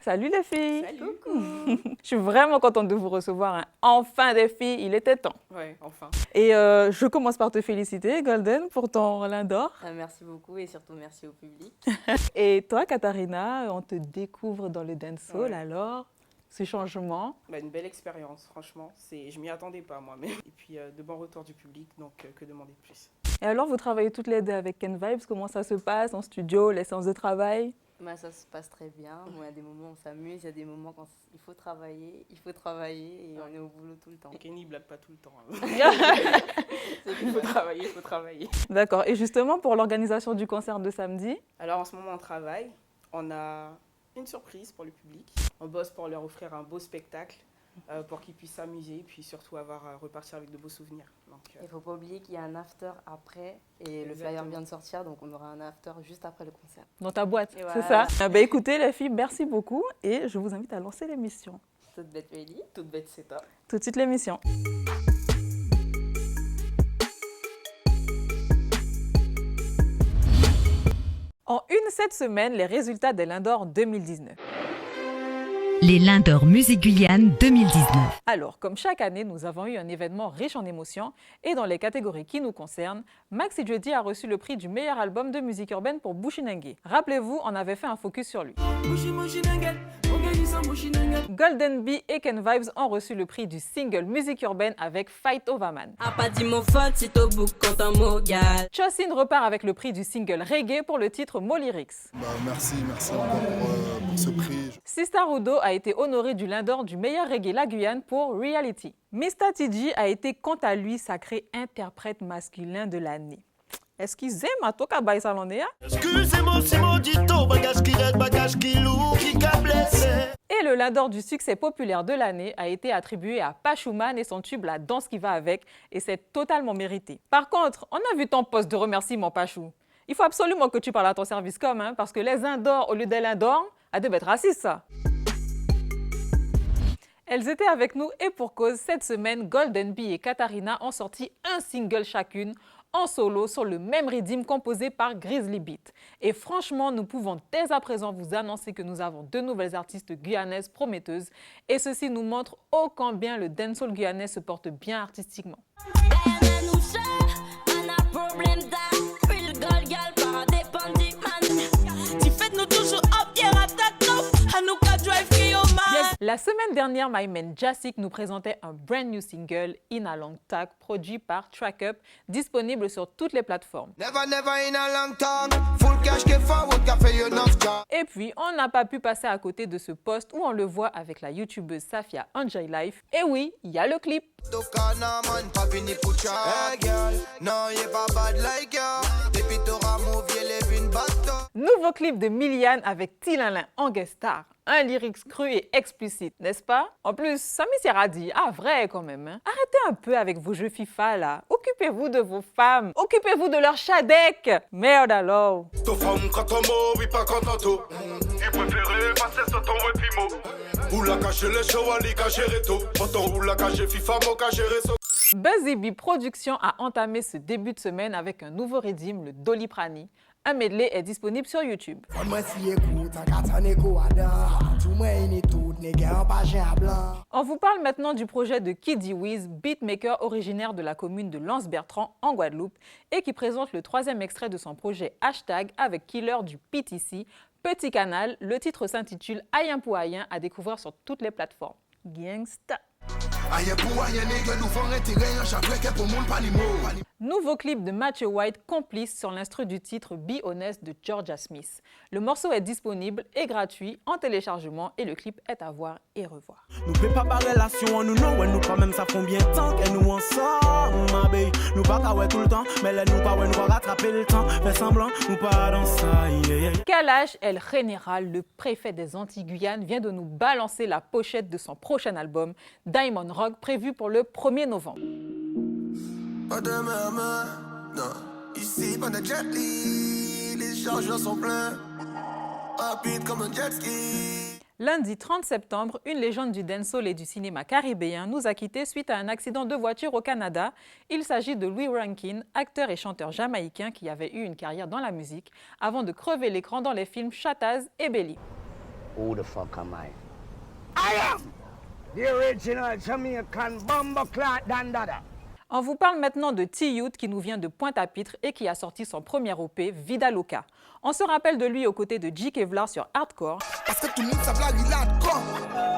Salut les filles. Salut. Je suis vraiment contente de vous recevoir. Hein. Enfin des filles, il était temps. Ouais, enfin. Et je commence par te féliciter, Golden, pour ton Roland d'or. Merci beaucoup et surtout merci au public. Et toi, Katharina, on te découvre dans le dancehall, Ouais. alors ce changement. Une belle expérience, franchement. Je m'y attendais pas moi-même. Et puis de bons retours du public, donc que demander de plus. Et alors, vous travaillez toutes les deux avec Ken Vibes. Comment ça se passe en studio, les séances de travail? Ça se passe très bien. Bon, il y a des moments où on s'amuse, il y a des moments quand il faut travailler et on est au boulot tout le temps. Et Kenny blague pas tout le temps. Hein. Il faut travailler. D'accord. Et justement, pour l'organisation du concert de samedi? Alors en ce moment on travaille. On a une surprise pour le public. On bosse pour leur offrir un beau spectacle pour qu'ils puissent s'amuser et puis surtout repartir avec de beaux souvenirs. Donc, Il ne faut pas oublier qu'il y a un after après et le flyer vient de sortir, donc on aura un after juste après le concert. Dans ta boîte, Et c'est voilà. ça? Écoutez les filles, merci beaucoup et je vous invite à lancer l'émission. Toute bête ready. toute bête c'est top. Tout de suite l'émission. En cette semaine, les résultats des Lindor 2019. Les Lindor Musique Guyane 2019. Alors, comme chaque année, nous avons eu un événement riche en émotions et dans les catégories qui nous concernent, Maxi Jeudi a reçu le prix du meilleur album de musique urbaine pour Bushinengue. Rappelez-vous, on avait fait un focus sur lui. Golden Bee et Ken Vibes ont reçu le prix du single musique urbaine avec Fight Over Man. Chosin repart avec le prix du single reggae pour le titre Mo Lyrics. Merci encore pour ce prix. Sista Rudo a été honoré du Lindor du meilleur reggae la Guyane pour Reality. Mr. TG a été quant à lui sacré interprète masculin de l'année. Excusez-moi, toi qui baille salonné. Et le Lindor du succès populaire de l'année a été attribué à Pachouman et son tube La danse qui va avec, et c'est totalement mérité. Par contre, on a vu ton poste de remerciement, Pachou. Il faut absolument que tu parles à ton service com, parce que les Indors au lieu des Lindors, à devoir être raciste, ça. Elles étaient avec nous et pour cause, cette semaine, Golden Bee et Katharina ont sorti un single chacune en solo sur le même rythme composé par Grizzly Beat. Et franchement, nous pouvons dès à présent vous annoncer que nous avons deux nouvelles artistes guyanaises prometteuses et ceci nous montre ô combien le dancehall guyanais se porte bien artistiquement. La semaine dernière, My Man Jassik nous présentait un brand new single, In a Long Talk, produit par Track Up, disponible sur toutes les plateformes. Et puis, on n'a pas pu passer à côté de ce post où on le voit avec la youtubeuse Safia Enjoy Life. Et oui, il y a le clip. Nouveau clip de Miliane avec Tilalin en guest star. Un lyrics cru et explicite, n'est-ce pas? En plus, Sami Seradi, vrai quand même. Hein? Arrêtez un peu avec vos jeux FIFA là. Occupez-vous de vos femmes. Occupez-vous de leur chadek. Merde alors. Buzzy Bee Production a entamé ce début de semaine avec un nouveau rythme, le Doliprani. Un medley est disponible sur YouTube. On vous parle maintenant du projet de Kiddy Wiz, beatmaker originaire de la commune de Lens-Bertrand en Guadeloupe et qui présente le troisième extrait de son projet Hashtag avec Killer du PTC. Petit Canal, le titre s'intitule Ayen pour Ayen à découvrir sur toutes les plateformes. Gangsta. Nouveau clip de Matthew White, Complice sur l'instru du titre Be Honest de Georgia Smith. Le morceau est disponible et gratuit en téléchargement et le clip est à voir et revoir. Nous ne pas relation, nous nous quand même ça font bien tant que nous ensemble, ma baby. Nous pas tout le temps, mais là nous pas rattraper le temps, fait semblant, nous pas dans ça. Kalash El Général, le préfet des Antilles-Guyane, vient de nous balancer la pochette de son prochain album, Diamond Rock, prévu pour le 1er novembre. Pas de main, non. Ici, pas de jet li, les chargeurs sont pleins. Rapide comme un jet ski. Lundi 30 septembre, une légende du dancehall et du cinéma caribéen nous a quittés suite à un accident de voiture au Canada. Il s'agit de Louis Rankin, acteur et chanteur jamaïcain qui avait eu une carrière dans la musique avant de crever l'écran dans les films Shattaz et Belly. Who the fuck am I? I am the original Jamaican bomber clot Dandada. On vous parle maintenant de T-Youth qui nous vient de Pointe-à-Pitre et qui a sorti son premier EP, Vida Loca. On se rappelle de lui aux côtés de J. Kevlar sur Hardcore. Parce que tout le monde s'appelle il a hardcore.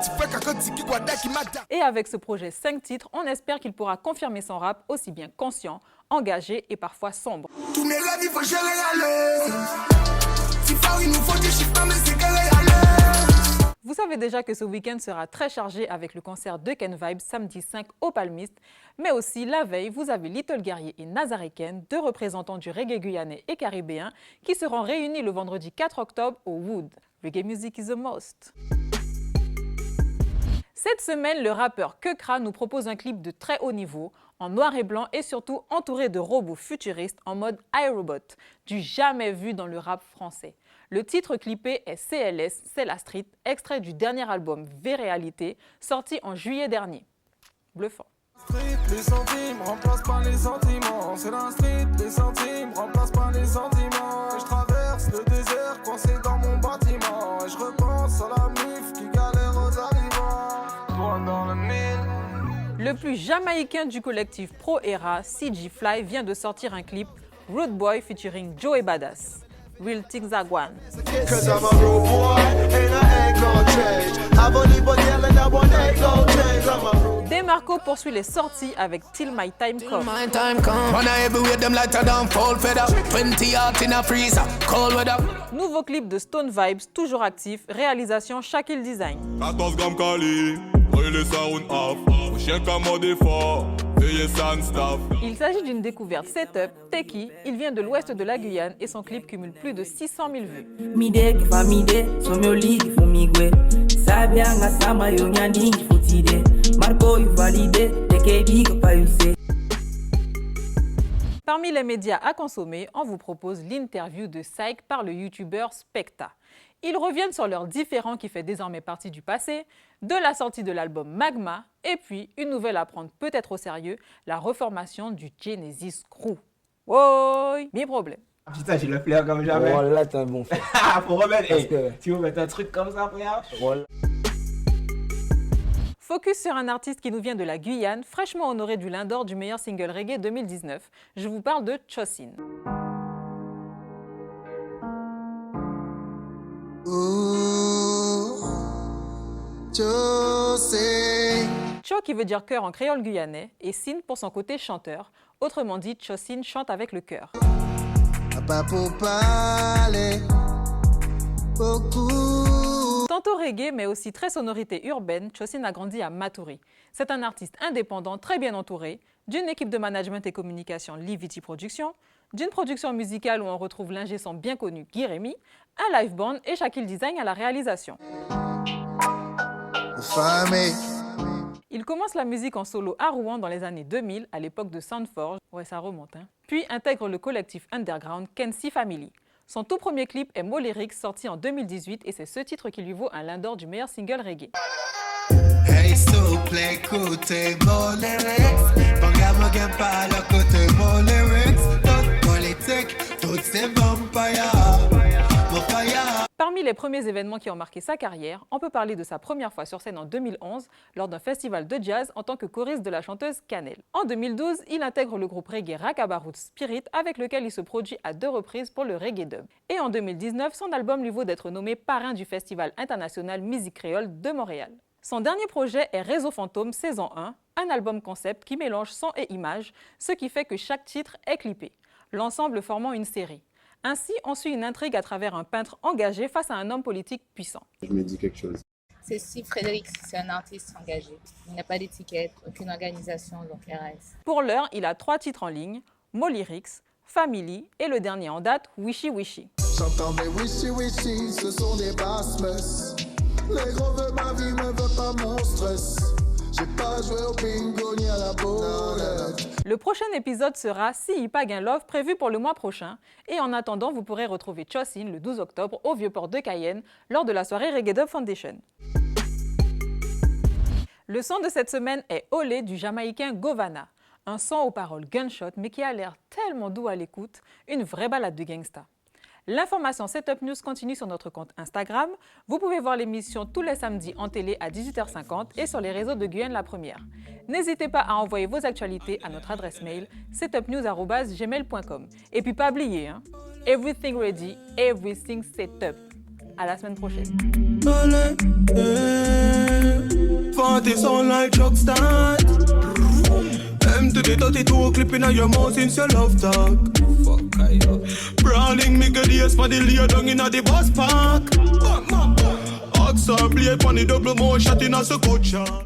Tu fais quelqu'un qui guarda qui m'a. Et avec ce projet 5 titres, on espère qu'il pourra confirmer son rap aussi bien conscient, engagé et parfois sombre. Tous mes rêves, il faut gérer à l'aise. Si fort, il nous faut des chiffres, mais c'est galère à l'aise. Vous savez déjà que ce week-end sera très chargé avec le concert de Ken Vibes samedi 5 au Palmiste, mais aussi la veille, vous avez Little Guerrier et Nazaré-Ken, deux représentants du reggae guyanais et caribéen, qui seront réunis le vendredi 4 octobre au Wood. Reggae music is a must. Cette semaine, le rappeur Kekra nous propose un clip de très haut niveau, en noir et blanc et surtout entouré de robots futuristes en mode iRobot, du jamais vu dans le rap français. Le titre clippé est CLS, c'est la street, extrait du dernier album V-Réalité, sorti en juillet dernier. Bluffant. Street, les centimes remplacent pas les sentiments. C'est la street, les centimes remplacent pas les sentiments. Et je traverse le désert coincé dans mon bâtiment. Et je repense à la mif qui galère aux arrivants. Toi dans le mille. Le plus jamaïcain du collectif Pro Era, CG Fly, vient de sortir un clip Rude Boy featuring Joey Badass. Real Things Are Gone. Demarco poursuit les sorties avec Till My Time Come. Nouveau clip de Stone Vibes, toujours actif, réalisation Shaquille Design. 14 grammes Cali, brûler sa round off. Au chien comme au défaut, veillez sans staff. Il s'agit d'une découverte setup, Teki. Il vient de l'ouest de la Guyane et son clip cumule plus de 600 000 vues. Parmi les médias à consommer, on vous propose l'interview de Psych par le youtubeur Specta. Ils reviennent sur leur différend qui fait désormais partie du passé, de la sortie de l'album Magma, et puis une nouvelle à prendre peut-être au sérieux, la reformation du Genesis Crew. Oui, mes problèmes. Putain, j'ai le flair comme jamais. Oh là, t'es un bon frère. Faut remettre, Parce que... tu veux mettre un truc comme ça, frère? Focus sur un artiste qui nous vient de la Guyane, fraîchement honoré du Lion d'Or du meilleur single reggae 2019. Je vous parle de Chosin. Cho qui veut dire cœur en créole guyanais et Sin pour son côté chanteur. Autrement dit, Chosin chante avec le cœur. Tantôt reggae, mais aussi très sonorité urbaine, Chosin a grandi à Maturi. C'est un artiste indépendant, très bien entouré, d'une équipe de management et communication Livity Productions, d'une production musicale où on retrouve l'ingé son bien connu Guy Rémy, un live band et Shaquille Design à la réalisation. Il commence la musique en solo à Rouen dans les années 2000, à l'époque de Soundforge. Ouais, ça remonte, hein. Puis intègre le collectif underground Kensi Family. Son tout premier clip est Molyrix, sorti en 2018, et c'est ce titre qui lui vaut un Lion d'Or du meilleur single reggae. Hey, s'il plaît, écoutez Molyrix. Regarde pas le côté Molyrix. Toute politique, toutes ces vampires. Parmi les premiers événements qui ont marqué sa carrière, on peut parler de sa première fois sur scène en 2011 lors d'un festival de jazz en tant que choriste de la chanteuse Cannelle. En 2012, il intègre le groupe reggae Rakabarut Spirit avec lequel il se produit à 2 reprises pour le reggae dub. Et en 2019, son album lui vaut d'être nommé parrain du Festival international musique créole de Montréal. Son dernier projet est Réseau Fantôme saison 1, un album concept qui mélange son et image, ce qui fait que chaque titre est clippé, l'ensemble formant une série. Ainsi, on suit une intrigue à travers un peintre engagé face à un homme politique puissant. Je me dis quelque chose. C'est Steve Fredericks, c'est un artiste engagé. Il n'a pas d'étiquette, aucune organisation, donc RS. Pour l'heure, il a 3 titres en ligne, Molyrix, Family et le dernier en date, Wishy Wishy. J'entends des wishy wishy, ce sont des basses messes. Les gros veulent ma vie, me veulent pas mon stress. J'ai pas joué au bingo ni à la boulette. Le prochain épisode sera Si Ipag un Love, prévu pour le mois prochain. Et en attendant, vous pourrez retrouver Chosin le 12 octobre au Vieux-Port de Cayenne lors de la soirée Reggae Dub Foundation. Le son de cette semaine est Olé du Jamaïcain Govana. Un son aux paroles gunshot mais qui a l'air tellement doux à l'écoute, une vraie balade de gangsta. L'information Setup News continue sur notre compte Instagram. Vous pouvez voir l'émission tous les samedis en télé à 18h50 et sur les réseaux de Guyane La Première. N'hésitez pas à envoyer vos actualités à notre adresse mail setupnews@gmail.com. Et puis pas oublier, everything ready, everything set up. À la semaine prochaine. Party sound like truck start. M32 clipping on your mouth since your love talk. Fuck I up. Browning me good ears for the lay down in the bus park. Ox or blade on the double more shot in a culture.